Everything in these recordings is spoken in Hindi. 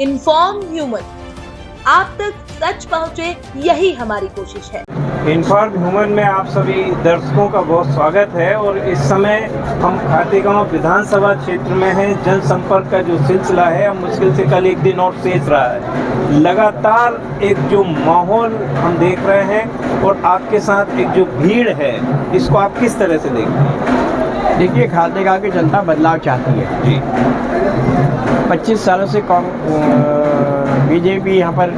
इन्फॉर्म ह्यूमन, आप तक सच पहुंचे, यही हमारी कोशिश है। इन्फॉर्म ह्यूमन में आप सभी दर्शकों का बहुत स्वागत है और इस समय हम खातेगांव विधानसभा क्षेत्र में हैं। जनसंपर्क का जो सिलसिला है, अब मुश्किल से कल एक दिन और शेष रहा है। लगातार एक जो माहौल हम देख रहे हैं और आपके साथ एक जो भीड़ है, इसको आप किस तरह से देखते हैं? देखिए, खातेगांव की जनता बदलाव चाहती है जी। 25 सालों से बीजेपी यहाँ पर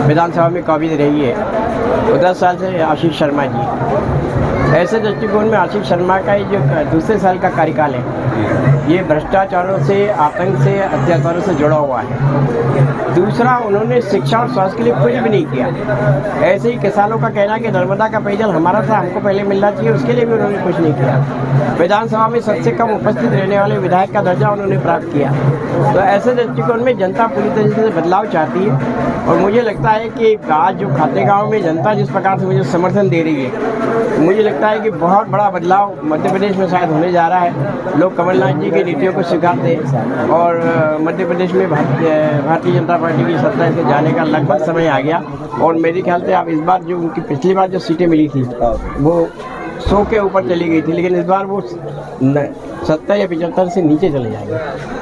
विधानसभा में काबिज रही है और 10 साल से आशीष शर्मा जी। ऐसे दृष्टिकोण में आशीष शर्मा का ये जो दूसरे साल का कार्यकाल है, ये भ्रष्टाचारों से, आतंक से, अत्याचारों से जुड़ा हुआ है। दूसरा, उन्होंने शिक्षा और स्वास्थ्य के लिए कुछ भी नहीं किया। ऐसे ही किसानों का कहना है कि नर्मदा का पेयजल हमारा था, हमको पहले मिलना चाहिए, उसके लिए भी उन्होंने कुछ नहीं किया। विधानसभा में सबसे कम उपस्थित रहने वाले विधायक का दर्जा उन्होंने प्राप्त किया। तो ऐसे दृष्टिकोण में जनता पूरी तरीके से बदलाव चाहती है और मुझे लगता है कि आज जो खातेगांव में जनता जिस प्रकार से मुझे समर्थन दे रही है, मुझे लगता है कि बहुत बड़ा बदलाव मध्य प्रदेश में शायद होने जा रहा है। लोग कमलनाथ जी की नीतियों को स्वीकारते हैं और मध्य प्रदेश में भारतीय जनता पार्टी की सत्ता से जाने का लगभग समय आ गया। और मेरे ख्याल से अब इस बार जो उनकी पिछली बार जो सीटें मिली थी वो 100 के ऊपर चली गई थी, लेकिन इस बार वो 70 या 75 से नीचे चले जाएंगे।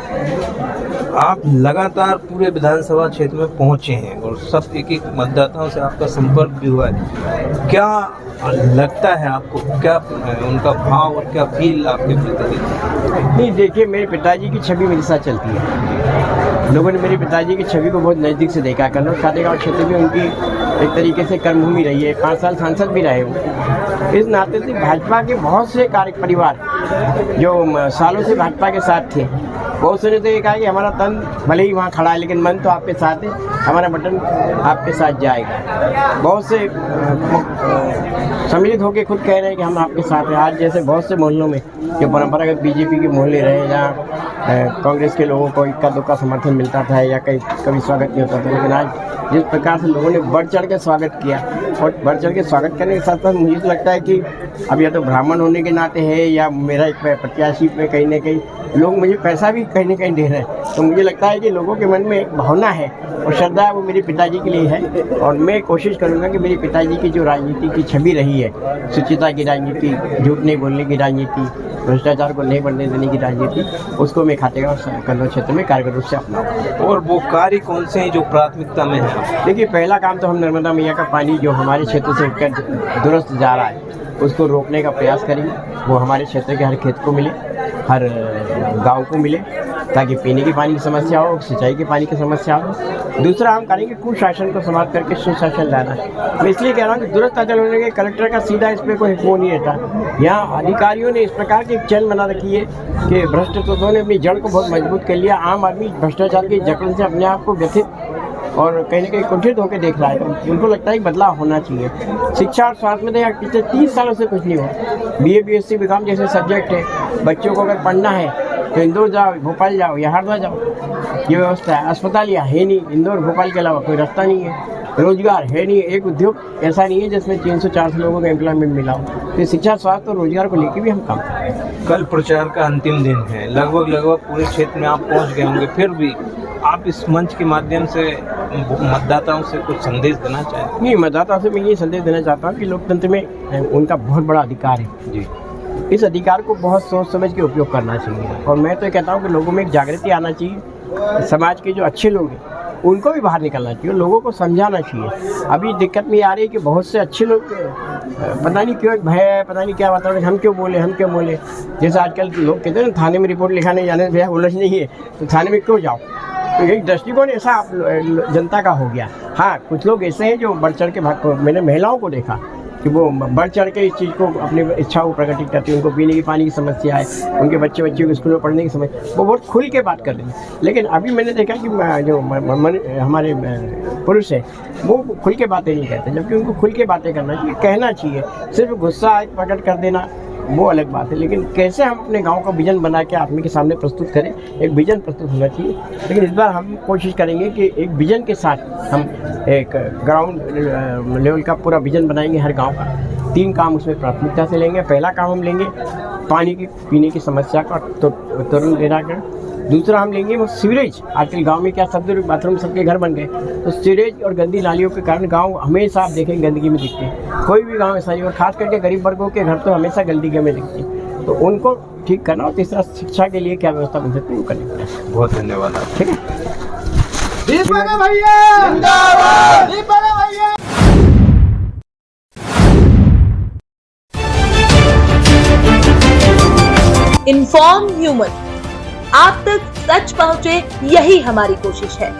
आप लगातार पूरे विधानसभा क्षेत्र में पहुंचे हैं और सब एक मतदाताओं से आपका संपर्क भी हुआ है। क्या लगता है आपको, क्या उनका भाव और क्या फील आपके प्रति? नहीं, देखिए, मेरे पिताजी की छवि मेरे साथ चलती है। लोगों ने मेरे पिताजी की छवि को बहुत नज़दीक से देखा। कन्नौज खातेगांव क्षेत्र में उनकी एक तरीके से कर्मभूमि रही है, 5 साल सांसद भी रहे वो। इस नाते से भाजपा के बहुत से कार्य परिवार जो सालों से भाजपा के साथ थे, बहुत से ने तो ये कहा कि हमारा तन भले ही वहाँ खड़ा है लेकिन मन तो आपके साथ है, हमारा बटन आपके साथ जाएगा। बहुत से सम्मिलित होकर खुद कह रहे हैं कि हम आपके साथ हैं। आज जैसे बहुत से मोहल्लों में जो परंपरागत बीजेपी के मोहल्ले रहे, जहाँ कांग्रेस के लोगों को इक्का दुक्का समर्थन मिलता था या कभी स्वागत नहीं होता था, लेकिन आज जिस प्रकार से लोगों ने बढ़ चढ़ के स्वागत किया, और बढ़ चढ़ के स्वागत करने के साथ साथ मुझे तो लगता है कि अब या तो ब्राह्मण होने के नाते है या मेरा एक प्रत्याशी पे कहीं ना कहीं लोग मुझे पैसा भी कहीं ना कहीं दे रहे हैं, तो मुझे लगता है कि लोगों के मन में एक भावना है और श्रद्धा है, वो मेरे पिताजी के लिए है। और मैं कोशिश करूँगा कि मेरे पिताजी की जो राजनीति की छवि रही है, शुचिता की राजनीति, झूठ नहीं बोलने की राजनीति, भ्रष्टाचार को नहीं बढ़ने देने की राजनीति, उसको मैं खातेगांव कन्नौज क्षेत्र में कारगर रूप से अपनाऊंगा। और वो कार्य कौन से हैं जो प्राथमिकता में है? देखिए, पहला काम तो हम नर्मदा मैया का पानी जो हमारे क्षेत्र से दुरुस्त जा रहा है उसको रोकने का प्रयास करेंगे। वो हमारे क्षेत्र के हर खेत को मिले, हर गांव को मिले, ताकि पीने के पानी की समस्या हो, सिंचाई के पानी की समस्या हो। दूसरा, हम करेंगे कुशासन को समाप्त करके सुशासन लाना है। मैं इसलिए कह रहा हूँ कि दुरुस्त अंचल होने के कलेक्टर का सीधा इस पर कोई हुक्म नहीं रहता। यहाँ अधिकारियों ने इस प्रकार की चैन बना रखी है कि भ्रष्ट तत्वों ने अपनी जड़ को बहुत मजबूत कर लिया। आम आदमी भ्रष्टाचार की जकड़ से अपने आप को व्यथित और कहीं ना कहीं कुंठित होकर देख रहा है। उनको लगता है कि बदलाव होना चाहिए। शिक्षा और स्वास्थ्य में देखा पिछले 30 सालों से कुछ नहीं हुआ। BA BSc BCom जैसे सब्जेक्ट है, बच्चों को अगर पढ़ना है तो इंदौर जाओ, भोपाल जाओ या हरदा जाओ, ये व्यवस्था है। अस्पताल यहाँ है नहीं, इंदौर भोपाल के अलावा कोई रास्ता नहीं है। रोजगार है नहीं, एक उद्योग ऐसा नहीं है जिसमें 300-400 लोगों को एम्प्लॉयमेंट मिला हो। तो शिक्षा, स्वास्थ्य और रोजगार को लेकर भी हम काम कर रहे हैं। कल प्रचार का अंतिम दिन है, लगभग पूरे क्षेत्र में आप पहुंच गए होंगे, फिर भी आप इस मंच के माध्यम से मतदाताओं से कुछ संदेश देना चाहें? नहीं, मतदाताओं से मैं ये संदेश देना चाहता हूँ कि लोकतंत्र में उनका बहुत बड़ा अधिकार है जी। इस अधिकार को बहुत सोच समझ के उपयोग करना चाहिए। और मैं तो कहता हूँ कि लोगों में एक जागृति आना चाहिए। समाज के जो अच्छे लोग हैं उनको भी बाहर निकलना चाहिए, लोगों को समझाना चाहिए। अभी दिक्कत में आ रही है कि बहुत से अच्छे लोग पता नहीं क्यों भय, पता नहीं क्या बात है, हम क्यों बोले। जैसे आजकल लोग कहते हैं ना, थाने में रिपोर्ट लिखाने जाने भैया उलझ नहीं है तो थाने में क्यों जाओ। तो एक दृष्टिकोण ऐसा जनता का हो गया। हाँ, कुछ लोग ऐसे हैं जो बढ़ चढ़ के मैंने महिलाओं को देखा कि वो बढ़ चढ़ के इस चीज़ को, अपनी इच्छा को प्रकटित करती है। उनको पीने की पानी की समस्या है, उनके बच्चों को स्कूल में पढ़ने की समस्या, वो बहुत खुल के बात कर रहे हैं। लेकिन अभी मैंने देखा कि जो हमारे पुरुष है वो खुल के बातें नहीं करते, जबकि उनको खुल के बातें करना चाहिए, कहना चाहिए। सिर्फ गुस्सा प्रकट कर देना वो अलग बात है, लेकिन कैसे हम अपने गांव का विजन बना के आदमी के सामने प्रस्तुत करें, एक विजन प्रस्तुत होना चाहिए। लेकिन इस बार हम कोशिश करेंगे कि एक विजन के साथ हम एक ग्राउंड लेवल का पूरा विजन बनाएंगे हर गांव का। 3 काम उसमें प्राथमिकता से लेंगे। पहला काम हम लेंगे पानी की, पीने की समस्या का तुरंत निराकरण। दूसरा हम लेंगे वो सीवरेज। आजकल गांव में क्या सब बाथरूम सबके घर बन गए, तो सीवरेज और गंदी नालियों के कारण गांव हमेशा आप देखें गंदगी में दिखते हैं। कोई भी गांव ऐसा नहीं, और खास करके गरीब वर्गों के घर तो हमेशा गंदगी में दिखते हैं, तो उनको ठीक करना। और तीसरा शिक्षा के लिए क्या व्यवस्था बन सकती है वो करनी पड़ेगी। बहुत धन्यवाद। ठीक है। दीपक भैया जिंदाबाद, दीपक भैया। इन्फॉर्म ह्यूमन, आप तक सच पहुंचे, यही हमारी कोशिश है।